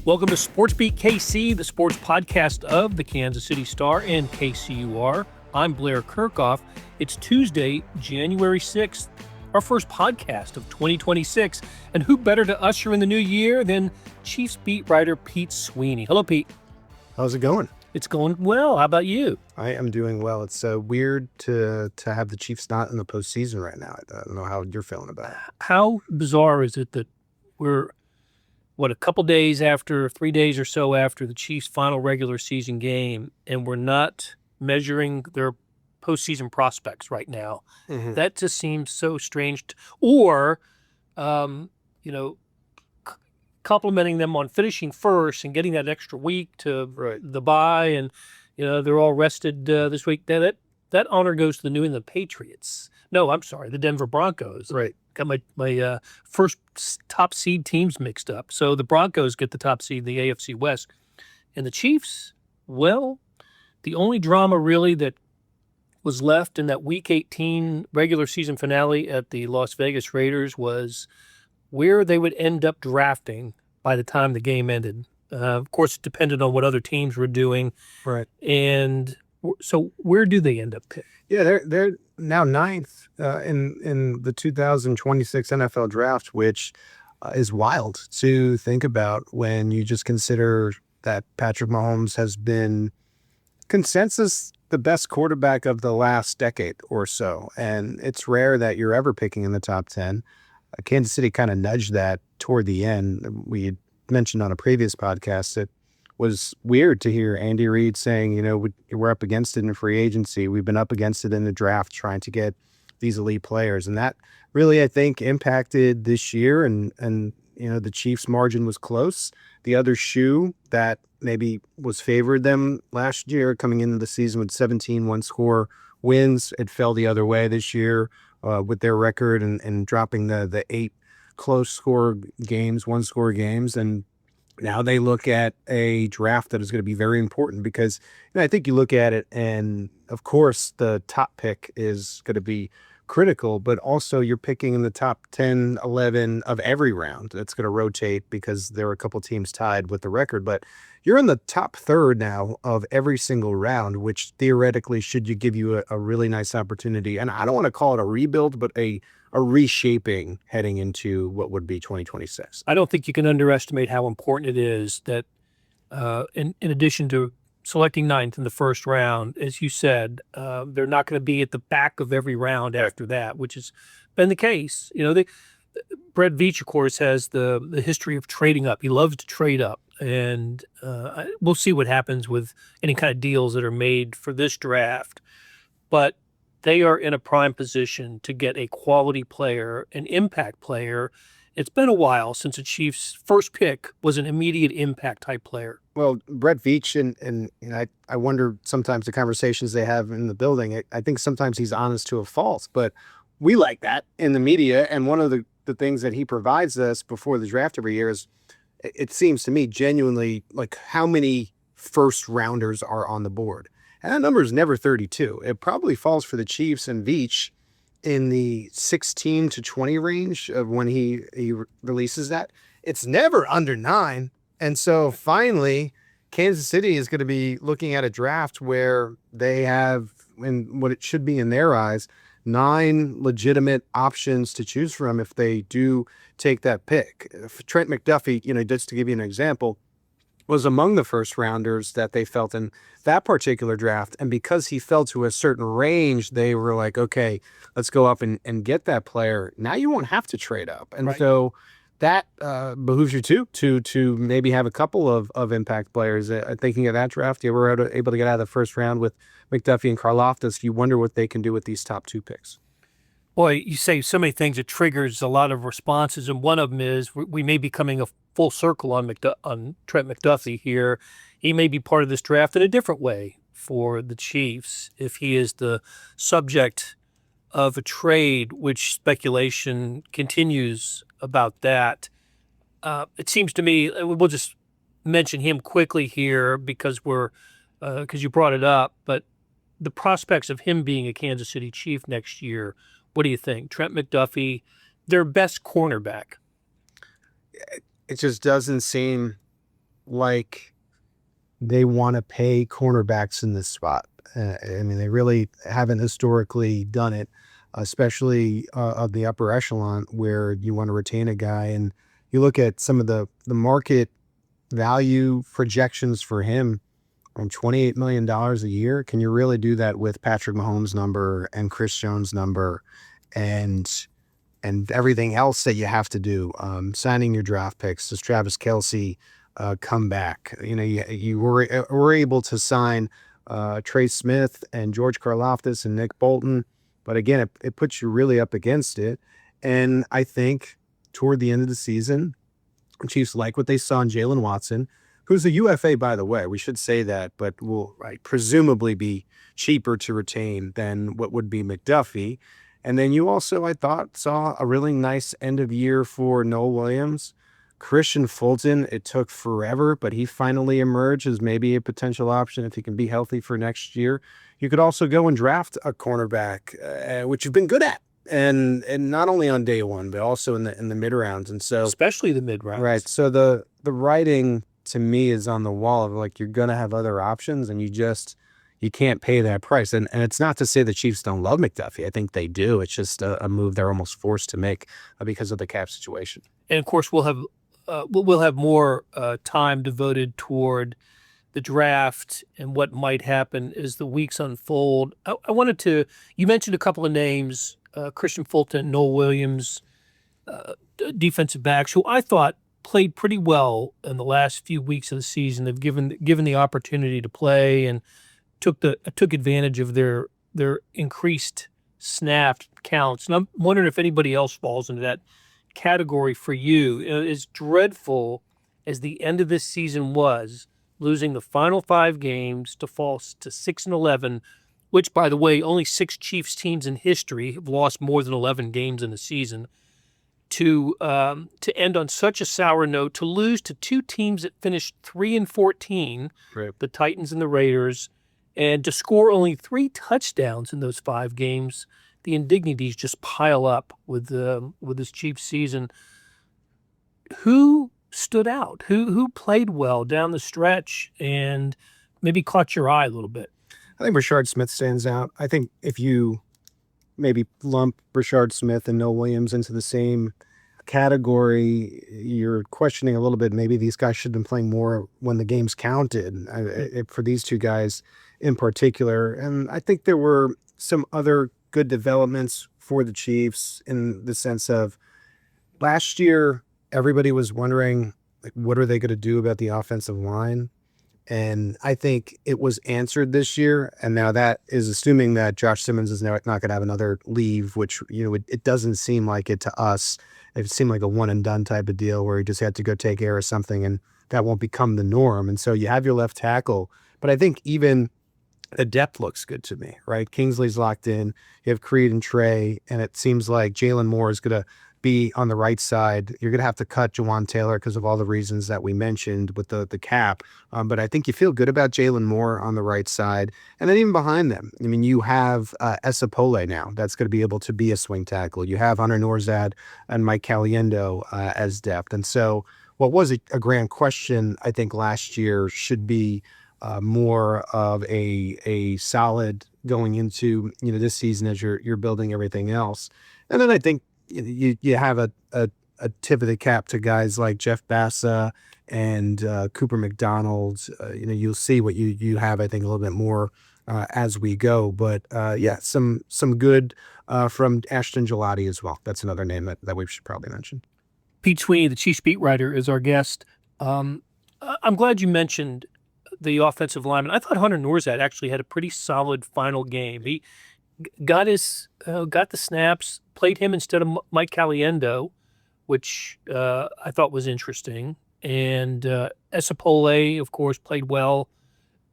Welcome to SportsBeat KC, the sports podcast of the Kansas City Star and KCUR. I'm Blair Kerkhoff. It's Tuesday, January 6th, our first podcast of 2026. And who better to usher in the new year than Chiefs beat writer Pete Sweeney? Hello, Pete. How's it going? It's going well. How about you? I am doing well. It's weird to have the Chiefs not in the postseason right now. I don't know how you're feeling about it. How bizarre is it that we're, a couple days after, 3 days or so after the Chiefs' final regular season game, and we're not measuring their postseason prospects right now? Mm-hmm. That just seems so strange. Or, complimenting them on finishing first and getting that extra week to the bye, and they're all rested this week. That honor goes to the New England Patriots. No, I'm sorry, the Denver Broncos. Right. Got my first top seed teams mixed up. So the Broncos get the top seed in the AFC West. And the Chiefs, well, the only drama really that was left in that Week 18 regular season finale at the Las Vegas Raiders was where they would end up drafting by the time the game ended. Of course, it depended on what other teams were doing. Right. And so where do they end up picking? Yeah, they're now ninth in the 2026 NFL draft, which is wild to think about when you just consider that Patrick Mahomes has been consensus the best quarterback of the last decade or so. And it's rare that you're ever picking in the top 10. Kansas City kind of nudged that toward the end. We had mentioned on a previous podcast that was weird to hear Andy Reid saying, we're up against it in free agency. We've been up against it in the draft trying to get these elite players. And that really, I think, impacted this year. And the Chiefs' margin was close. The other shoe that maybe was favored them last year coming into the season with 17 one-score wins, it fell the other way this year with their record and dropping the 8 close-score games, one-score games. And now they look at a draft that is going to be very important because I think you look at it and, of course, the top pick is going to be critical, but also you're picking in the top 10, 11 of every round. That's going to rotate because there are a couple teams tied with the record, but you're in the top third now of every single round, which theoretically should give you a really nice opportunity. And I don't want to call it a rebuild, but a reshaping heading into what would be 2026. I don't think you can underestimate how important it is that in addition to selecting ninth in the first round, as you said, they're not going to be at the back of every round after that, which has been the case. Brett Veach, of course, has the history of trading up. He loves to trade up. And we'll see what happens with any kind of deals that are made for this draft. But they are in a prime position to get a quality player, an impact player. It's been a while since the Chiefs' first pick was an immediate impact type player. Well, Brett Veach, and I wonder sometimes the conversations they have in the building, I think sometimes he's honest to a fault, but we like that in the media. And one of the things that he provides us before the draft every year is, it seems to me, genuinely like how many first rounders are on the board. And that number is never 32. It probably falls for the Chiefs and Veach in the 16 to 20 range of when he releases that. It's never under 9. And so finally, Kansas City is going to be looking at a draft where they have, in what it should be in their eyes, 9 legitimate options to choose from if they do take that pick. If Trent McDuffie, just to give you an example, was among the first rounders that they felt in that particular draft. And because he fell to a certain range, they were like, okay, let's go up and get that player. Now you won't have to trade up. And so that behooves you to maybe have a couple of impact players. Thinking of that draft, you were able to get out of the first round with McDuffie and Karlaftis. You wonder what they can do with these top 2 picks. Boy, you say so many things that triggers a lot of responses, and one of them is we may be coming a full circle on Trent McDuffie here. He may be part of this draft in a different way for the Chiefs if he is the subject of a trade, which speculation continues about that. It seems to me, we'll just mention him quickly here because you brought it up, but the prospects of him being a Kansas City Chief next year, what do you think? Trent like they want to pay cornerbacks in this spot. I mean, they really haven't historically done it, especially of the upper echelon where you want to retain a guy. And you look at some of the market value projections for him on $28 million a year. Can you really do that with Patrick Mahomes' number and Chris Jones' number and everything else that you have to do? Signing your draft picks. Does Travis Kelce come back? You know, you were able to sign Trey Smith and George Karlaftis and Nick Bolton, but again, it puts you really up against it. And I think toward the end of the season, the Chiefs like what they saw in Jalen Watson, who's a UFA, by the way. We should say that, but will presumably be cheaper to retain than what would be McDuffie. And then you also, I thought, saw a really nice end of year for Noel Williams. Christian Fulton, it took forever, but he finally emerged as maybe a potential option if he can be healthy for next year. You could also go and draft a cornerback, which you've been good at. And not only on day one, but also in the mid rounds. And so especially the mid rounds. Right. So the writing to me is on the wall of like, you're going to have other options and you can't pay that price. And it's not to say the Chiefs don't love McDuffie. I think they do. It's just a move they're almost forced to make because of the cap situation. And of course, we'll have more time devoted toward the draft and what might happen as the weeks unfold. I wanted to, you mentioned a couple of names, Christian Fulton, Noel Williams, defensive backs, who I thought played pretty well in the last few weeks of the season. They've given the opportunity to play and took advantage of their increased snap counts. And I'm wondering if anybody else falls into that category for you. As dreadful as the end of this season was, losing the final 5 games to fall to 6-11, which, by the way, only 6 Chiefs teams in history have lost more than 11 games in a season, to end on such a sour note, to lose to 2 teams that finished 3-14, right, the Titans and the Raiders, and to score only 3 touchdowns in those 5 games. The indignities just pile up with this Chiefs season. Who stood out? Who played well down the stretch and maybe caught your eye a little bit? I think Rashard Smith stands out. I think if you maybe lump Rashard Smith and Noel Williams into the same category, you're questioning a little bit. Maybe these guys should have been playing more when the games counted for these 2 guys in particular. And I think there were some other good developments for the Chiefs in the sense of last year, everybody was wondering, like, what are they going to do about the offensive line? And I think it was answered this year. And now that is assuming that Josh Simmons is not going to have another leave, which, you know, it doesn't seem like it to us. It seemed like a one and done type of deal where he just had to go take care of something, and that won't become the norm. And so you have your left tackle, but I think even the depth looks good to me, right? Kingsley's locked in. You have Creed and Trey, and it seems like Jalen Moore is going to be on the right side. You're going to have to cut Jawan Taylor because of all the reasons that we mentioned with the cap. But I think you feel good about Jalen Moore on the right side. And then even behind them, I mean, you have Esapole now. That's going to be able to be a swing tackle. You have Hunter Norzad and Mike Caliendo as depth. And so what was a grand question, I think, last year should be more of a solid going into, you know, this season as you're building everything else. And then I think you have a tip of the cap to guys like Jeff Bassa and Cooper McDonald. You know, you'll see what you have, I think, a little bit more as we go. But yeah, some good from Ashton Gelati as well. That's another name that we should probably mention. Pete Sweeney, the Chiefs beat writer, is our guest. I'm glad you mentioned the offensive lineman. I thought Hunter Norzad actually had a pretty solid final game. He got the snaps, played him instead of Mike Caliendo, which I thought was interesting. And Esapole, of course, played well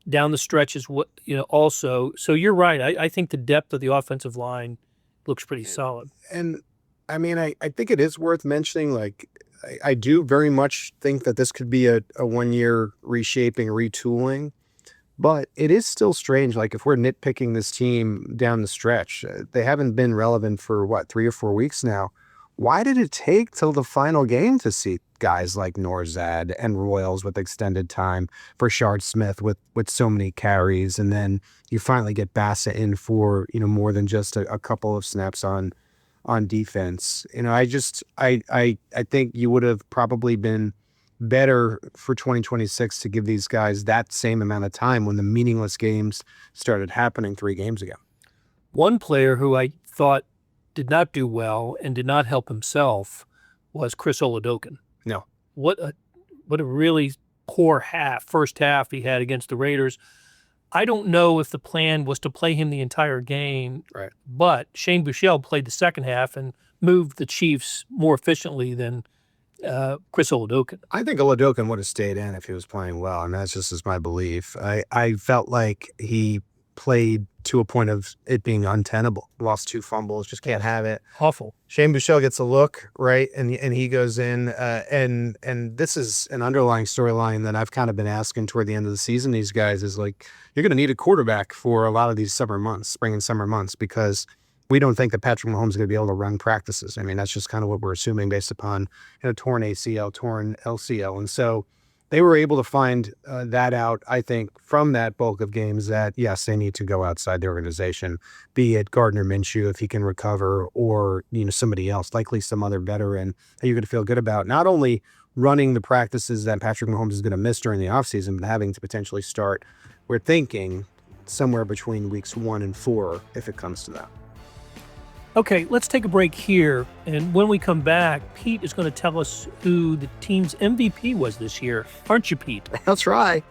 down the stretch as well, you know, also. So you're right. I think the depth of the offensive line looks pretty solid. And I mean, I think it is worth mentioning, like, I do very much think that this could be a 1-year reshaping, retooling, but it is still strange. Like, if we're nitpicking this team down the stretch, they haven't been relevant for 3 or 4 weeks now. why did it take till the final game to see guys like Norzad and Royals with extended time, for Shard Smith with so many carries, and then you finally get Bassett in for, more than just a couple of snaps on defense. I think you would have probably been better for 2026 to give these guys that same amount of time when the meaningless games started happening 3 games ago. One player who I thought did not do well and did not help himself was Chris Oladokun. No. What a really poor first half he had against the Raiders. I don't know if the plan was to play him the entire game, right? But Shane Buechele played the second half and moved the Chiefs more efficiently than Chris Oladokun. I think Oladokun would have stayed in if he was playing well, and that's just my belief. I felt like he played to a point of it being untenable. Lost 2 fumbles, just can't have it. Awful. Shane Buechele gets a look, right, and he goes in, and this is an underlying storyline that I've kind of been asking toward the end of the season. These guys is like, you're going to need a quarterback for a lot of these spring and summer months, because we don't think that Patrick Mahomes is going to be able to run practices. I mean, that's just kind of what we're assuming based upon torn ACL, torn LCL, and so they were able to find that out, I think, from that bulk of games that, yes, they need to go outside the organization, be it Gardner Minshew if he can recover, or somebody else, likely some other veteran that you're going to feel good about. Not only running the practices that Patrick Mahomes is going to miss during the offseason, but having to potentially start, we're thinking, somewhere between weeks 1 and 4 if it comes to that. Okay, let's take a break here, and when we come back, Pete is going to tell us who the team's MVP was this year. Aren't you, Pete? That's right.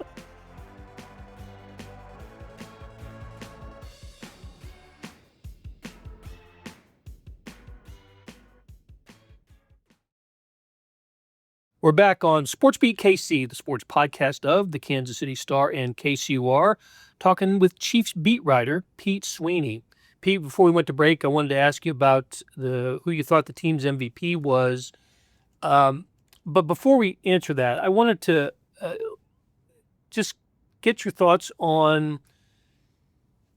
We're back on SportsBeat KC, the sports podcast of the Kansas City Star and KCUR, talking with Chiefs beat writer Pete Sweeney. Pete, before we went to break, I wanted to ask you about who you thought the team's MVP was. But before we answer that, I wanted to just get your thoughts on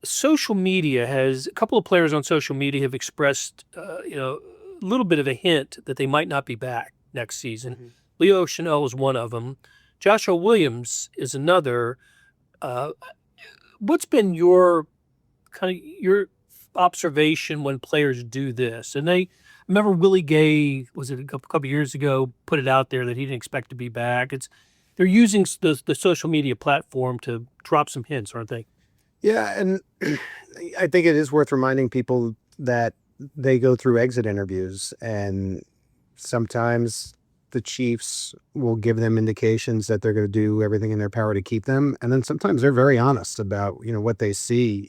social media. A couple of players on social media have expressed, a little bit of a hint that they might not be back next season. Mm-hmm. Leo Chanel is one of them. Joshua Williams is another. What's been your observation when players do this? And I remember Willie Gay, was it a couple of years ago, put it out there that he didn't expect to be back. They're using the social media platform to drop some hints, aren't they? Yeah, and I think it is worth reminding people that they go through exit interviews, and sometimes the Chiefs will give them indications that they're going to do everything in their power to keep them, and then sometimes they're very honest about what they see,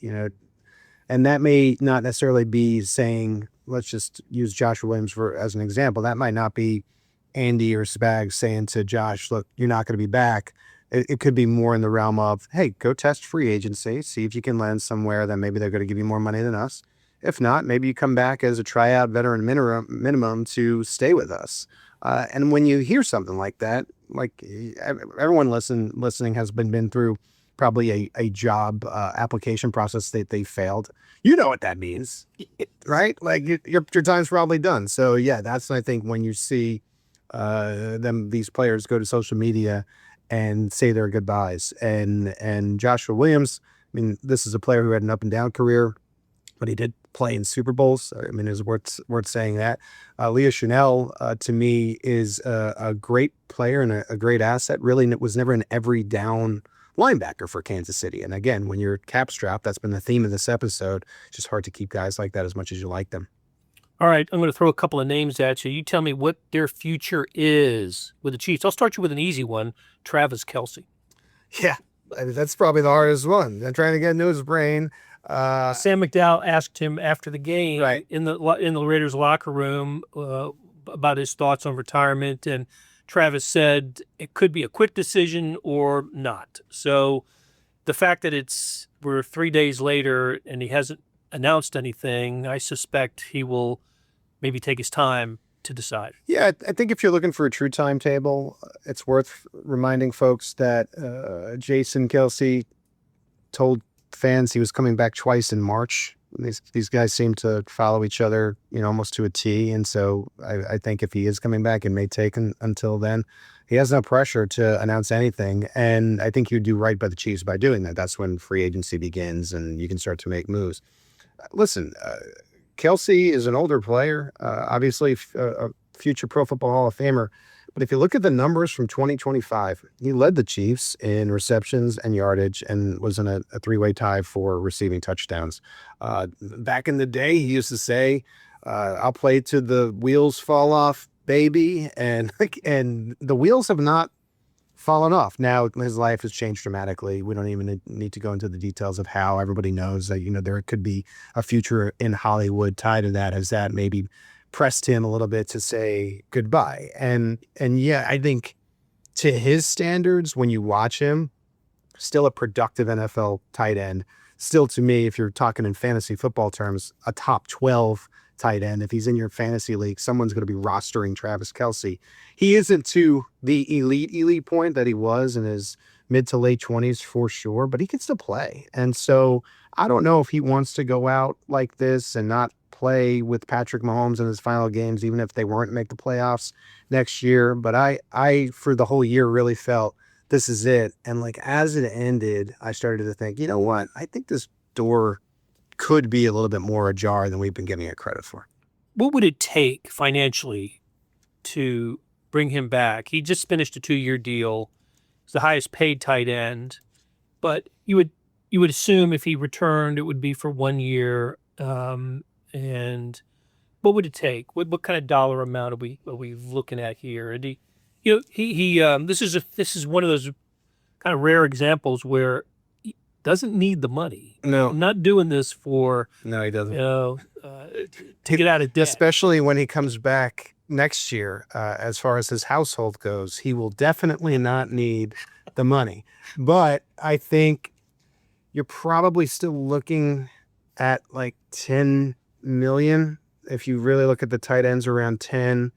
and that may not necessarily be saying, let's just use Joshua Williams as an example. That might not be Andy or Spags saying to Josh, look, you're not going to be back. It could be more in the realm of, hey, go test free agency, see if you can land somewhere that maybe they're going to give you more money than us. If not, maybe you come back as a tryout veteran minimum to stay with us. And when you hear something like that, like everyone listening has been through probably a job application process that they failed. You know what that means, right? Like your time's probably done. So yeah, that's, I think, when you see these players go to social media and say their goodbyes. And Joshua Williams, I mean, this is a player who had an up and down career, but he did play in Super Bowls. I mean, it's worth saying that. Leo Chanel, to me, is a great player and a great asset. Really, it was never an every down linebacker for Kansas City. And again, when you're cap strapped, that's been the theme of this episode. It's just hard to keep guys like that as much as you like them. All right, I'm going to throw a couple of names at you. You tell me what their future is with the Chiefs. I'll start you with an easy one, Travis Kelce. Yeah, that's probably the hardest one. I'm trying to get into his brain. Sam McDowell asked him after the game, right, in the Raiders locker room about his thoughts on retirement, and Travis said it could be a quick decision or not. So the fact that we're 3 days later and he hasn't announced anything, I suspect he will maybe take his time to decide. Yeah, I think if you're looking for a true timetable, it's worth reminding folks that Jason Kelce told fans he was coming back twice in March These guys seem to follow each other, almost to a T. And so I think if he is coming back, it may take until then. He has no pressure to announce anything. And I think you do right by the Chiefs by doing that. That's when free agency begins and you can start to make moves. Listen, Kelce is an older player, obviously a future Pro Football Hall of Famer. But if you look at the numbers from 2025, he led the Chiefs in receptions and yardage and was in a three-way tie for receiving touchdowns. Back in the day, he used to say, I'll play till the wheels fall off, baby. And the wheels have not fallen off. Now, his life has changed dramatically. We don't even need to go into the details of how. Everybody knows that, there could be a future in Hollywood tied to that, as that maybe pressed him a little bit to say goodbye. And yeah, I think to his standards, when you watch him, still a productive NFL tight end. Still, to me, if you're talking in fantasy football terms, a top 12 tight end. If he's in your fantasy league, someone's going to be rostering Travis Kelce. He isn't to the elite point that he was in his mid to late 20s for sure, but he can still play. And so I don't know if he wants to go out like this and not play with Patrick Mahomes in his final games, even if they weren't make the playoffs next year. But I for the whole year really felt this is it. And as it ended, I started to think, you know what? I think this door could be a little bit more ajar than we've been giving it credit for. What would it take financially to bring him back? He just finished a 2-year deal. He's the highest paid tight end, but you would assume if he returned, it would be for 1 year. And what would it take? What kind of dollar amount are we looking at here? And this is one of those kind of rare examples where he doesn't need the money. No, I'm not doing this for he doesn't. To get out of debt. Especially when he comes back next year, as far as his household goes, he will definitely not need the money. But I think you're probably still looking at 10 million. If you really look at the tight ends, around 10,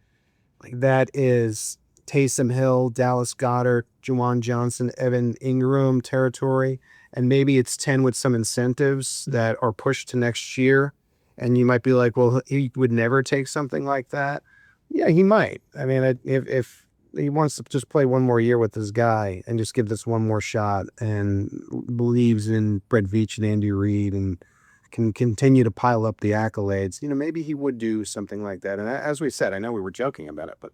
that is Taysom Hill, Dallas Goedert, Juwan Johnson, Evan Ingram territory. And maybe it's 10 with some incentives that are pushed to next year. And you might be like, well, he would never take something like that. Yeah, he might. I mean, if he wants to just play one more year with this guy and just give this one more shot and believes in Brett Veach and Andy Reid and can continue to pile up the accolades, maybe he would do something like that. And as we said, I know we were joking about it, but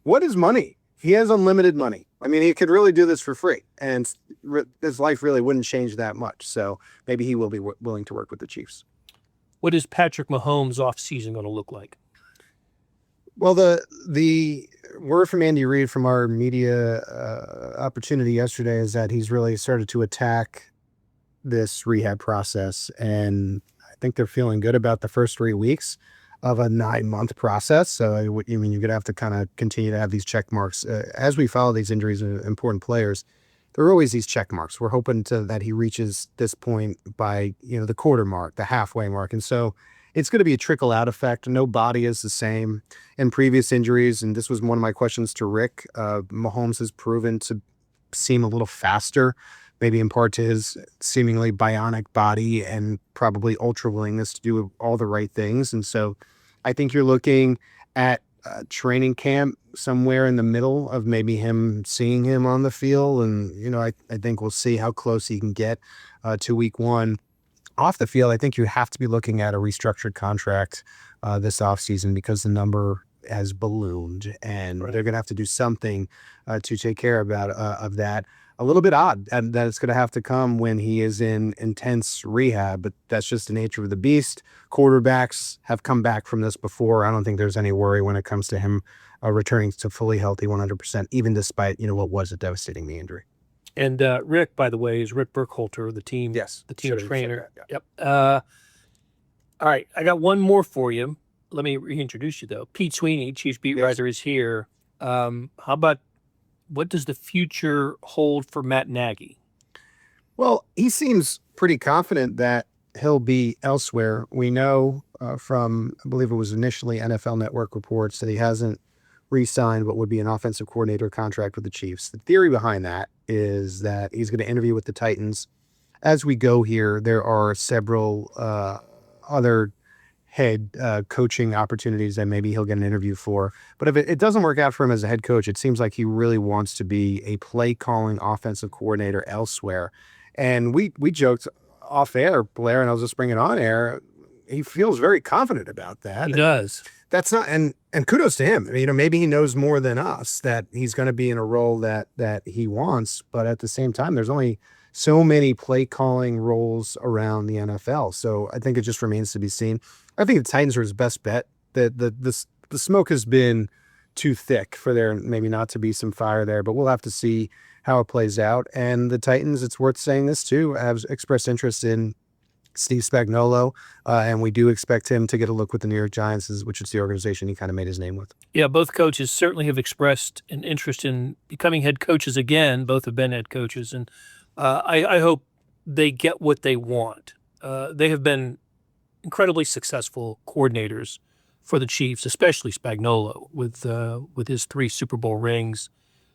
what is money? He has unlimited money. I mean, he could really do this for free, and his life really wouldn't change that much. So maybe he will be willing to work with the Chiefs. What is Patrick Mahomes' offseason going to look like? Well, the word from Andy Reid from our media opportunity yesterday is that he's really started to attack this rehab process, and I think they're feeling good about the first 3 weeks of a 9-month process. So you're going to have to kind of continue to have these check marks as we follow these injuries of important players. There are always these check marks. We're hoping that he reaches this point by the quarter mark, the halfway mark, and so it's going to be a trickle out effect. No body is the same. In previous injuries, and this was one of my questions to Rick, Mahomes has proven to seem a little faster, maybe in part to his seemingly bionic body and probably ultra willingness to do all the right things. And so I think you're looking at training camp somewhere in the middle of maybe seeing him on the field. And, I think we'll see how close he can get to week 1. Off the field, I think you have to be looking at a restructured contract this offseason because the number has ballooned, and they're going to have to do something to take care of that. A little bit odd that it's going to have to come when he is in intense rehab, but that's just the nature of the beast. Quarterbacks have come back from this before. I don't think there's any worry when it comes to him returning to fully healthy 100%, even despite what was a devastating knee injury. And Rick, by the way, is Rick Burkhalter, the team, the team trainer. Yep. All right, I got one more for you. Let me reintroduce you, though. Pete Sweeney, Chiefs beat writer, is here. How about what does the future hold for Matt Nagy? Well, he seems pretty confident that he'll be elsewhere. We know from, I believe it was initially NFL Network reports, that he hasn't re-signed what would be an offensive coordinator contract with the Chiefs. The theory behind that is that he's going to interview with the Titans. As we go here, there are several other head coaching opportunities that maybe he'll get an interview for. But if it doesn't work out for him as a head coach, it seems like he really wants to be a play calling offensive coordinator elsewhere. And we joked off air, Blair, and I'll just bring it on air. He feels very confident about that. He does. That's not, and kudos to him. I mean, maybe he knows more than us that he's going to be in a role that he wants. But at the same time, there's only so many play calling roles around the NFL. So I think it just remains to be seen. I think the Titans are his best bet. The smoke has been too thick for there maybe not to be some fire there, but we'll have to see how it plays out. And the Titans, it's worth saying this too, have expressed interest in Steve Spagnuolo, and we do expect him to get a look with the New York Giants, which is the organization he kind of made his name with. Yeah, both coaches certainly have expressed an interest in becoming head coaches again. Both have been head coaches, and I hope they get what they want. They have been incredibly successful coordinators for the Chiefs, especially Spagnuolo with his 3 Super Bowl rings,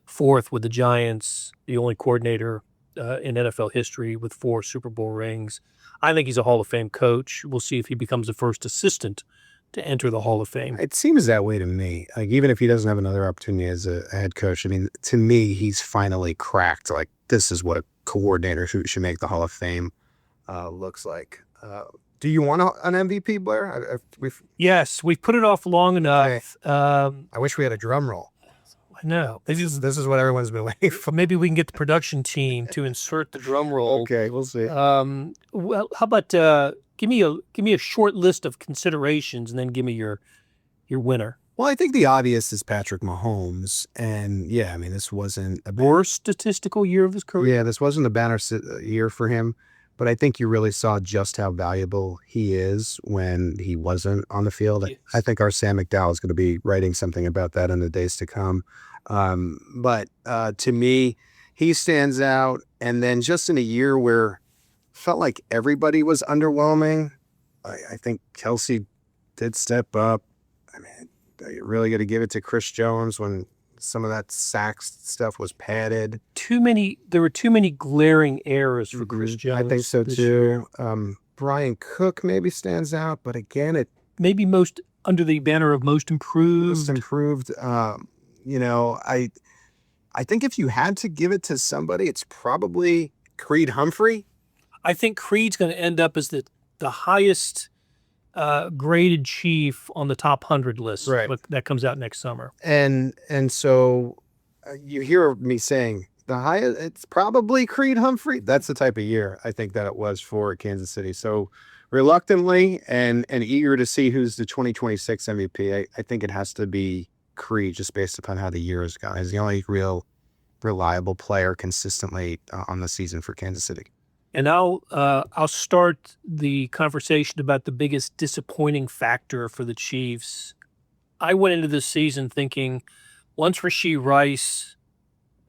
4th with the Giants, the only coordinator in NFL history with 4 Super Bowl rings. I think he's a Hall of Fame coach. We'll see if he becomes the first assistant to enter the Hall of Fame. It seems that way to me. Like, even if he doesn't have another opportunity as a head coach, I mean, to me, he's finally cracked. Like, this is what a coordinator who should make the Hall of Fame looks like. Do you want an MVP, Blair? Yes, we've put it off long enough. I wish we had a drum roll. I know. This is what everyone's been waiting for. Maybe we can get the production team to insert the drum roll. Okay, we'll see. Well, how about give me a short list of considerations and then give me your winner. Well, I think the obvious is Patrick Mahomes, and yeah, I mean, this wasn't a worst statistical year of his career. Yeah, this wasn't a banner year for him. But I think you really saw just how valuable he is when he wasn't on the field. Yes. I think our Sam McDowell is going to be writing something about that in the days to come. But to me, he stands out. And then just in a year where it felt like everybody was underwhelming, I think Kelce did step up. I mean, you really got to give it to Chris Jones when some of that sacks stuff was padded. There were too many glaring errors for Chris Jones. I think so too. Brian Cook maybe stands out, but again, it maybe most under the banner of most improved. Most improved. You know, I think if you had to give it to somebody, it's probably Creed Humphrey. I think Creed's going to end up as the highest graded chief on the top 100 list. Right. That comes out next summer. And so you hear me saying the highest, it's probably Creed Humphrey. That's the type of year I think that it was for Kansas City. So reluctantly and eager to see who's the 2026 MVP, I think it has to be Creed, just based upon how the year has gone. He's the only real reliable player consistently on the season for Kansas City. And I'll start the conversation about the biggest disappointing factor for the Chiefs. I went into this season thinking once Rashee Rice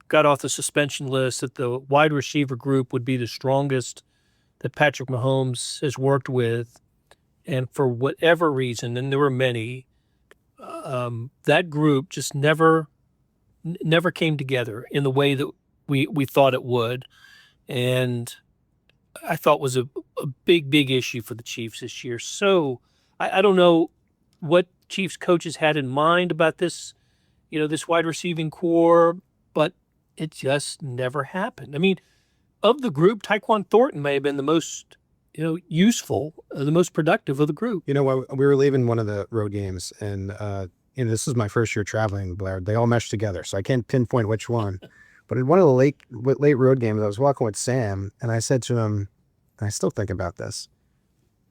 got off the suspension list that the wide receiver group would be the strongest that Patrick Mahomes has worked with. And for whatever reason, and there were many, that group just never came together in the way that we thought it would. And I thought was a big issue for the Chiefs this year. So I don't know what Chiefs coaches had in mind about this, this wide receiving core, but it just never happened. I mean, of the group, Tyquan Thornton may have been the most, useful, the most productive of the group. We were leaving one of the road games, and this is my first year traveling, Blair. They all meshed together, so I can't pinpoint which one. But in one of the late road games, I was walking with Sam, and I said to him, and I still think about this,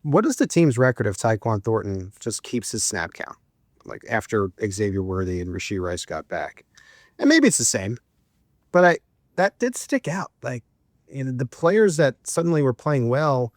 what is the team's record if Tyquan Thornton just keeps his snap count, like after Xavier Worthy and Rashee Rice got back? And maybe it's the same, but that did stick out. Like, the players that suddenly were playing well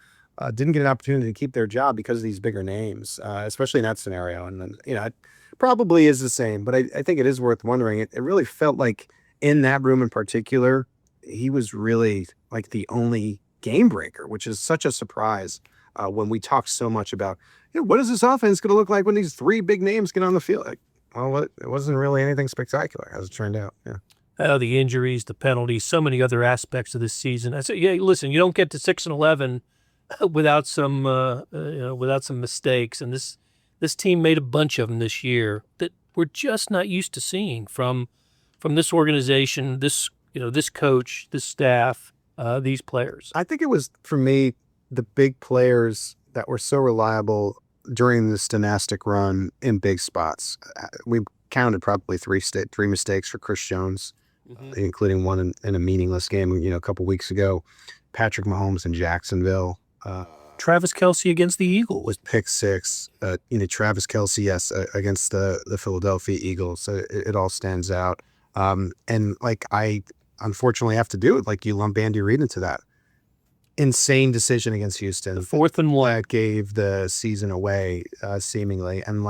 didn't get an opportunity to keep their job because of these bigger names, especially in that scenario. And then, it probably is the same, but I think it is worth wondering. It really felt like in that room in particular, he was really like the only game breaker, which is such a surprise when we talk so much about, what is this offense going to look like when these 3 big names get on the field? Like, well, it wasn't really anything spectacular as it turned out. Yeah. The injuries, the penalties, so many other aspects of this season. I said, listen, you don't get to 6-11 without some without some mistakes. And this team made a bunch of them this year that we're just not used to seeing from this organization, this coach, this staff, these players. I think it was, for me, the big players that were so reliable during this dynastic run in big spots. We counted probably three mistakes for Chris Jones, including one in a meaningless game, a couple weeks ago. Patrick Mahomes in Jacksonville. Travis Kelce against the Eagles was pick six. Travis Kelce, yes, against the Philadelphia Eagles. So it all stands out. And I unfortunately have to do it. You lump Andy Reid into that. Insane decision against Houston. The 4th and 1 that gave the season away, seemingly. And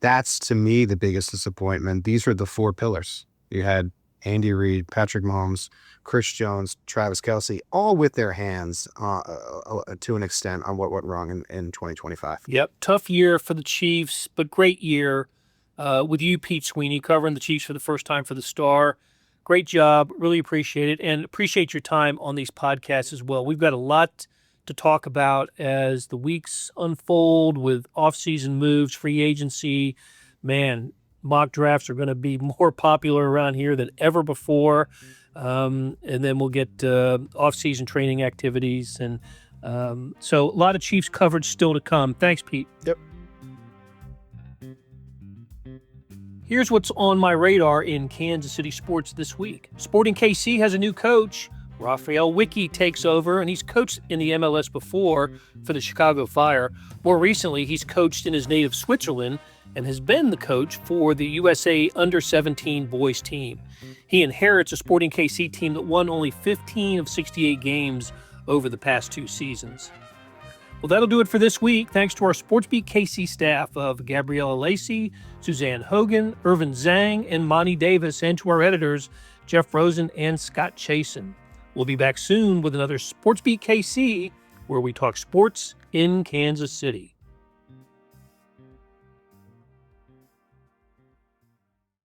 that's, to me, the biggest disappointment. These were the four pillars. You had Andy Reid, Patrick Mahomes, Chris Jones, Travis Kelce, all with their hands to an extent on what went wrong in 2025. Yep. Tough year for the Chiefs, but great year with you, Pete Sweeney, covering the Chiefs for the first time for the Star. Great job. Really appreciate it, and appreciate your time on these podcasts as well. We've got a lot to talk about as the weeks unfold with offseason moves, free agency. Man, mock drafts are going to be more popular around here than ever before. And then we'll get offseason training activities. And so a lot of Chiefs coverage still to come. Thanks, Pete. Yep. Here's what's on my radar in Kansas City sports this week. Sporting KC has a new coach. Raphael Wicki takes over, and he's coached in the MLS before for the Chicago Fire. More recently, he's coached in his native Switzerland and has been the coach for the USA Under-17 boys team. He inherits a Sporting KC team that won only 15 of 68 games over the past 2 seasons. Well, that'll do it for this week. Thanks to our SportsBeat KC staff of Gabriella, Lacey, Suzanne, Hogan, Irvin, Zhang, and Monty Davis, and to our editors, Jeff Rosen and Scott Chasen. We'll be back soon with another SportsBeat KC, where we talk sports in Kansas City.